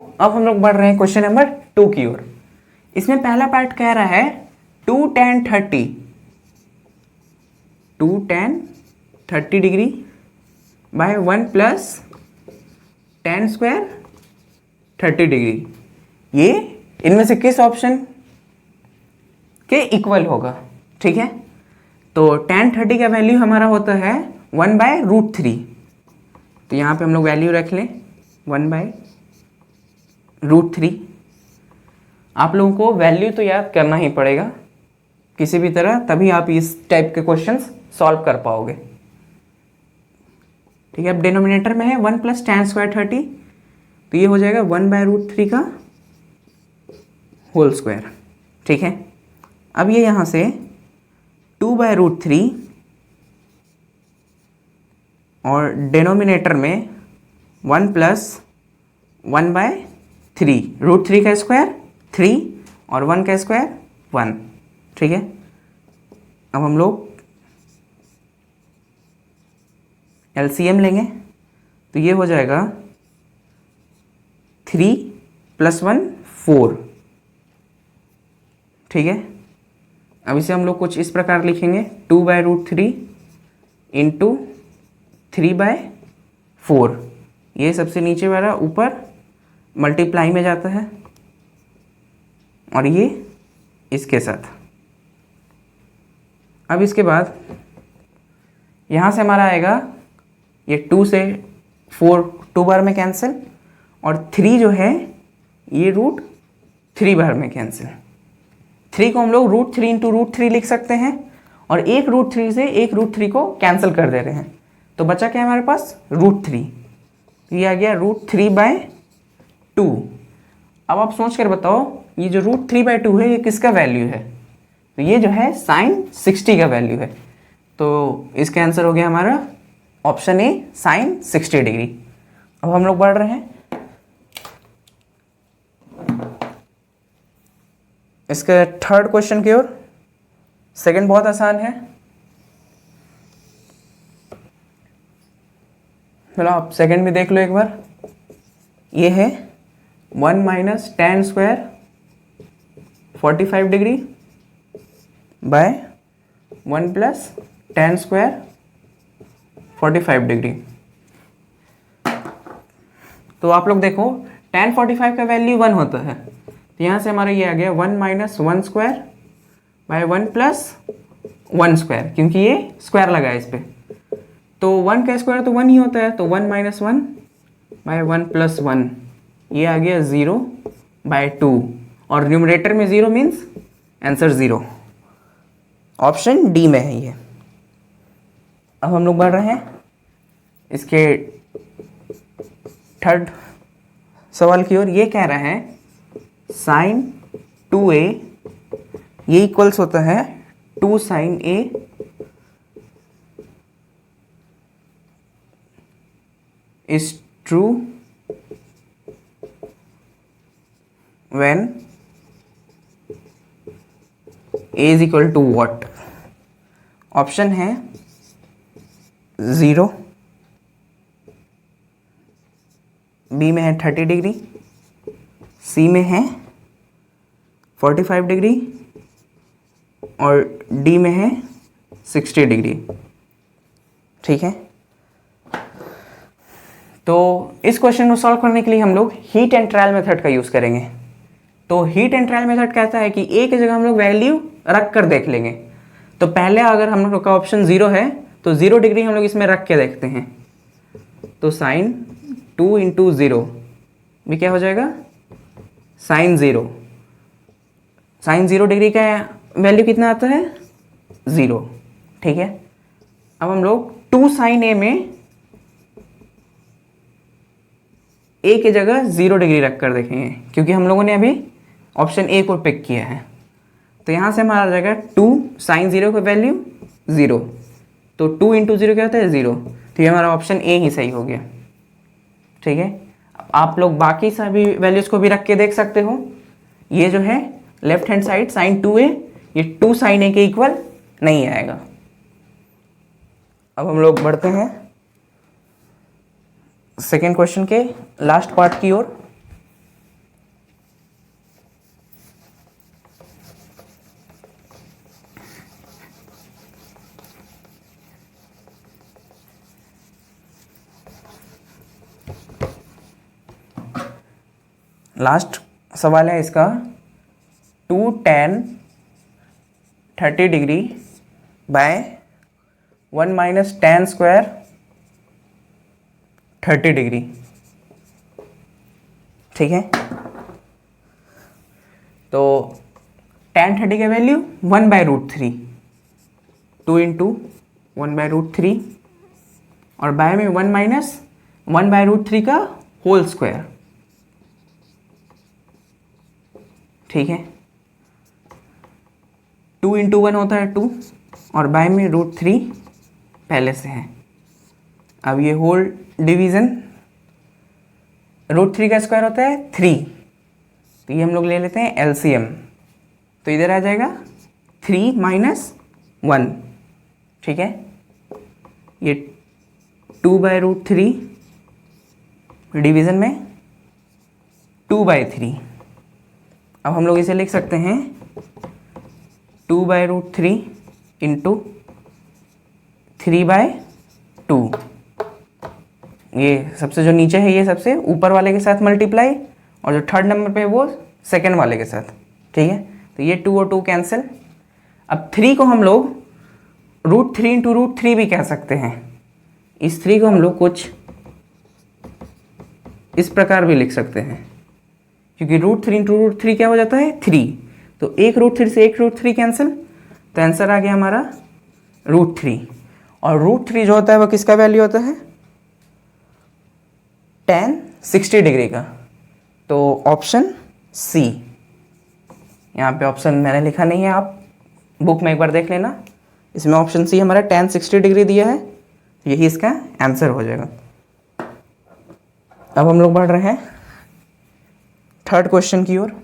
अब हम लोग बढ़ रहे हैं क्वेश्चन नंबर 2 की ओर। इसमें पहला पार्ट कह रहा है 2 tan 30 degree by 1 plus tan square 30 degree, ये इनमें से किस ऑप्शन के इक्वल होगा। ठीक है, तो tan 30 का वैल्यू हमारा होता है 1/√3। तो यहाँ पे हम लोग वैल्यू रख लें 1/√3। आप लोगों को वैल्यू तो याद करना ही पड़ेगा किसी भी तरह, तभी आप इस टाइप के क्वेश्चंस सॉल्व कर पाओगे। ठीक है, अब डिनोमिनेटर में है 1 प्लस tan स्क्वायर 30, तो ये हो जाएगा 1/√3 का होल स्क्वायर। ठीक है, अब ये यहाँ से 2/√3 और डिनोमिनेटर में 1 प्लस 1/3, √3 का स्क्वायर 3 और 1 का स्क्वायर 1। ठीक है, अब हम लोग एलसीएम लेंगे, तो ये हो जाएगा 3 + 1 4। ठीक है, अब इसे हम लोग कुछ इस प्रकार लिखेंगे 2/√3 इंटू 3/4। ये सबसे नीचे वाला ऊपर मल्टीप्लाई में जाता है और ये इसके साथ। अब इसके बाद यहाँ से हमारा आएगा ये 2 से 4 2 बार में कैंसिल, और 3 जो है ये √3 बार में कैंसिल। 3 को हम लोग √3 इंटू √3 लिख सकते हैं, और एक √3 से एक √3 को कैंसिल कर दे रहे हैं, तो बचा क्या हमारे पास √3। ये आ गया √3/2। अब आप सोच कर बताओ ये जो √3/2 है ये किसका वैल्यू है। तो ये जो है sin 60 का वैल्यू है, तो इसका आंसर हो गया हमारा ऑप्शन ए sin 60 डिग्री। अब हम लोग बढ़ रहे हैं इसके थर्ड क्वेश्चन की ओर। सेकंड बहुत आसान है, चलो आप सेकंड भी देख लो एक बार। ये है 1 minus tan square 45 degree by 1 plus tan square 45 degree. तो आप लोग देखो tan 45 का वैल्यू 1 होता है, तो यहाँ से हमारा ये आ गया 1 minus 1 square by 1 plus 1 square, क्योंकि ये स्क्वायर लगा है इस पर, तो 1 का स्क्वायर तो 1 ही होता है, तो 1 माइनस 1 बाय 1 प्लस 1, ये आ गया 0/2, और न्यूमरेटर में 0 मीन्स आंसर 0। ऑप्शन डी में है ये। अब हम लोग बढ़ रहे हैं इसके थर्ड सवाल की ओर। ये कह रहा है sin 2a ये इक्वल्स होता है 2 sin a is true when a is equal to what। Option है 0, बी में है 30 डिग्री, सी में है 45 डिग्री, और डी में है 60 डिग्री। ठीक है, तो इस क्वेश्चन को सॉल्व करने के लिए हम लोग हीट एंड ट्रायल मेथड का यूज़ करेंगे। तो हीट एंड ट्रायल मेथड कहता है कि ए की जगह हम लोग वैल्यू रख कर देख लेंगे। तो पहले अगर हम लोग का ऑप्शन 0 है तो 0 डिग्री हम लोग इसमें रख के देखते हैं, तो sin 2 इंटू 0 भी क्या हो जाएगा sin 0। sin 0 डिग्री का वैल्यू कितना आता है 0। ठीक है, अब हम लोग 2 sin a में a की जगह 0 डिग्री रख कर देखेंगे, क्योंकि हम लोगों ने अभी ऑप्शन ए को पिक किया है। तो यहाँ से हमारा आ जाएगा 2 sin 0 का वैल्यू 0, तो 2 इंटू 0 क्या होता है 0, तो ये हमारा ऑप्शन ए ही सही हो गया। ठीक है, आप लोग बाकी सभी वैल्यूज़ को भी रख के देख सकते हो। ये जो है left hand side sin 2a ये 2 sin a के इक्वल नहीं आएगा। अब हम लोग बढ़ते हैं सेकेंड क्वेश्चन के लास्ट पार्ट की ओर। लास्ट सवाल है इसका, 2 tan 30 degree by 1 minus tan square 30 degree. ठीक है, तो tan 30 का वैल्यू 1/√3, 2 इंटू 1/√3 और बाय में 1 माइनस 1/√3 का होल स्क्वायर। ठीक है, 2 इंटू 1 होता है 2 और बाय में √3 पहले से है। अब ये होल डिवीज़न, √3 का स्क्वायर होता है 3, तो ये हम लोग ले लेते हैं एलसीएम, तो इधर आ जाएगा 3 माइनस 1। ठीक है, ये 2/√3 डिवीज़न में 2/3। अब हम लोग इसे लिख सकते हैं 2/√3 इंटू 3/2। ये सबसे जो नीचे है ये सबसे ऊपर वाले के साथ मल्टीप्लाई, और जो थर्ड नंबर पे है वो सेकंड वाले के साथ। ठीक है, तो ये 2 और 2 कैंसिल। अब 3 को हम लोग √3 इंटू √3 भी कह सकते हैं। इस 3 को हम लोग कुछ इस प्रकार भी लिख सकते हैं, क्योंकि √3 इंटू √3 क्या हो जाता है 3, तो एक √3 से एक √3 कैंसिल, तो आंसर आ गया हमारा √3। और √3 जो होता है वो किसका वैल्यू होता है, tan 60 डिग्री का। तो ऑप्शन सी, यहाँ पे ऑप्शन मैंने लिखा नहीं है, आप बुक में एक बार देख लेना, इसमें ऑप्शन सी हमारा tan 60 डिग्री दिया है, यही इसका आंसर हो जाएगा। अब हम लोग बढ़ रहे हैं थर्ड क्वेश्चन की ओर।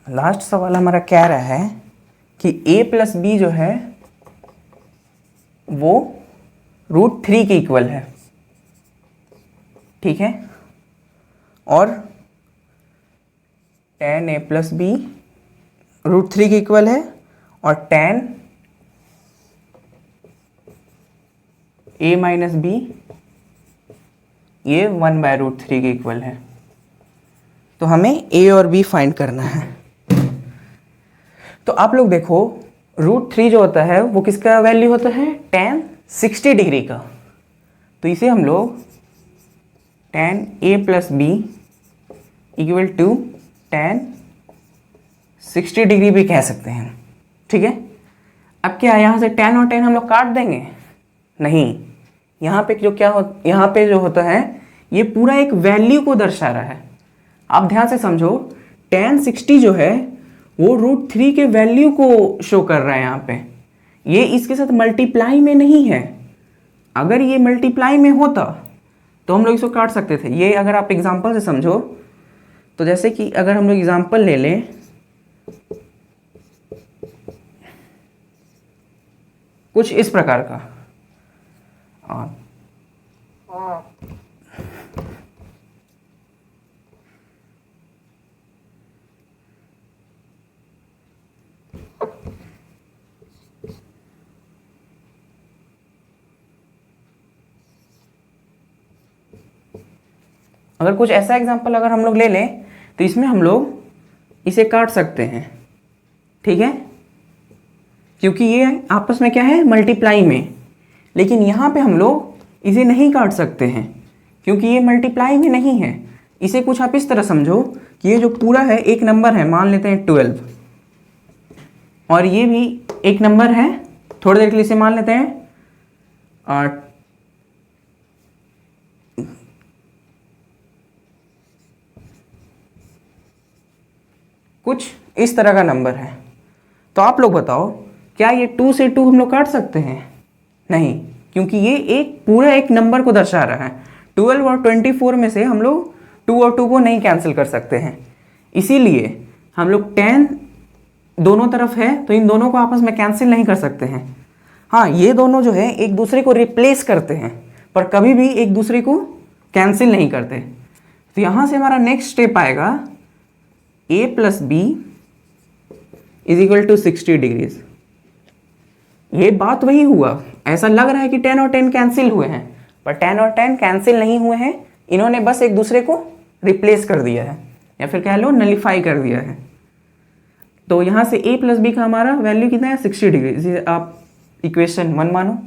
लास्ट सवाल हमारा कह रहा है कि a प्लस बी जो है वो √3 के इक्वल है। ठीक है, और tan a प्लस बी √3 के इक्वल है, और tan a माइनस बी ये 1/√3 के इक्वल है। तो हमें a और b फाइंड करना है। तो आप लोग देखो, √3 जो होता है वो किसका वैल्यू होता है, tan 60 डिग्री का। तो इसे हम लोग tan a plus B equal to tan 60 degree भी कह सकते हैं। ठीक है, अब क्या यहाँ से tan और tan हम लोग काट देंगे, नहीं, यहाँ पे जो क्या हो, यहाँ पे जो होता है ये पूरा एक वैल्यू को दर्शा रहा है। आप ध्यान से समझो, tan 60 जो है वो √3 के वैल्यू को शो कर रहा है यहाँ पे, ये इसके साथ मल्टीप्लाई में नहीं है। अगर ये मल्टीप्लाई में होता तो हम लोग इसको काट सकते थे। ये अगर आप एग्जांपल से समझो, तो जैसे कि अगर हम लोग एग्जांपल ले लें, कुछ इस प्रकार का, अगर कुछ ऐसा एग्जांपल अगर हम लोग ले लें तो इसमें हम लोग इसे काट सकते हैं। ठीक है, क्योंकि ये आपस में क्या है, मल्टीप्लाई में। लेकिन यहाँ पे हम लोग इसे नहीं काट सकते हैं क्योंकि ये मल्टीप्लाई में नहीं है। इसे कुछ आप इस तरह समझो कि ये जो पूरा है एक नंबर है, मान लेते हैं 12, और ये भी एक नंबर है, थोड़ी देर के लिए इसे मान लेते हैं कुछ इस तरह का नंबर है। तो आप लोग बताओ, क्या ये 2 से 2 हम लोग काट सकते हैं? नहीं, क्योंकि ये एक पूरा एक नंबर को दर्शा रहा है। 12 और 24 में से हम लोग 2 और 2 को नहीं कैंसिल कर सकते हैं, इसीलिए हम लोग 10 दोनों तरफ है तो इन दोनों को आपस में कैंसिल नहीं कर सकते हैं। हाँ, ये दोनों जो है एक दूसरे को रिप्लेस करते हैं पर कभी भी एक दूसरे को कैंसिल नहीं करते। तो यहाँ से हमारा नेक्स्ट स्टेप आएगा a plus B is equal to 60 degrees. ये बात वही हुआ, ऐसा लग रहा है कि 10 और 10 कैंसिल हुए हैं, पर 10 और 10 कैंसिल नहीं हुए हैं, इन्होंने बस एक दूसरे को रिप्लेस कर दिया है या फिर कह लो नलिफाई कर दिया है। तो यहाँ से a प्लस बी का हमारा वैल्यू कितना है 60 डिग्री, इसे आप इक्वेशन 1 मानो।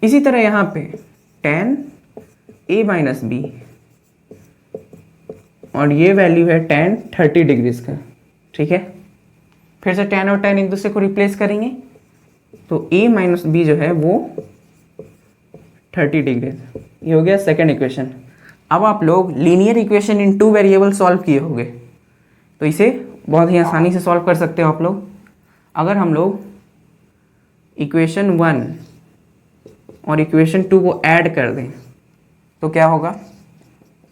इसी तरह यहाँ पे tan a माइनस बी और ये वैल्यू है tan 30 डिग्रीज का, ठीक है। फिर से tan और tan एक दूसरे को रिप्लेस करेंगे तो a माइनस बी जो है वो 30 डिग्रीज, ये हो गया सेकेंड इक्वेशन। अब आप लोग linear equation in 2 variable solve किए होंगे तो इसे बहुत ही आसानी से सॉल्व कर सकते हो आप लोग। अगर हम लोग इक्वेशन 1 और इक्वेशन 2 को ऐड कर दें तो क्या होगा,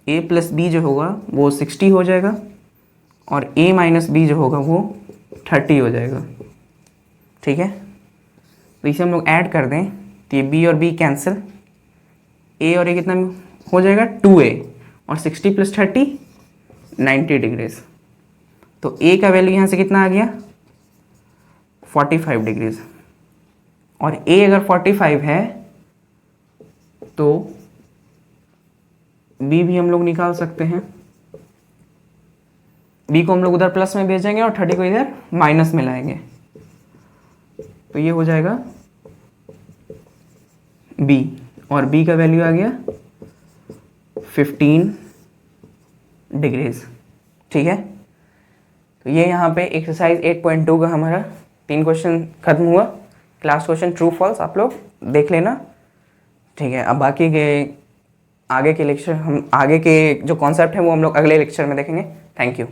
a प्लस बी जो होगा वो 60 हो जाएगा और a माइनस बी जो होगा वो 30 हो जाएगा, ठीक है। तो इसे हम लोग ऐड कर दें तो ये b और b कैंसिल, a और a कितना हो जाएगा 2a और 60 प्लस 30 90 डिग्रीज। तो a का वैल्यू यहाँ से कितना आ गया 45 डिग्रीज और a अगर 45 है तो b भी हम लोग निकाल सकते हैं। b को हम लोग उधर प्लस में भेजेंगे और 30 को इधर माइनस में लाएंगे तो ये हो जाएगा b और b का वैल्यू आ गया 15 डिग्रीज, ठीक है। तो ये यहाँ पे एक्सरसाइज 8.2 का हमारा 3 क्वेश्चन खत्म हुआ। क्लास क्वेश्चन ट्रू फॉल्स आप लोग देख लेना, ठीक है। अब बाकी के आगे के लेक्चर हम आगे के जो कॉन्सेप्ट है वो हम लोग अगले लेक्चर में देखेंगे। Thank you.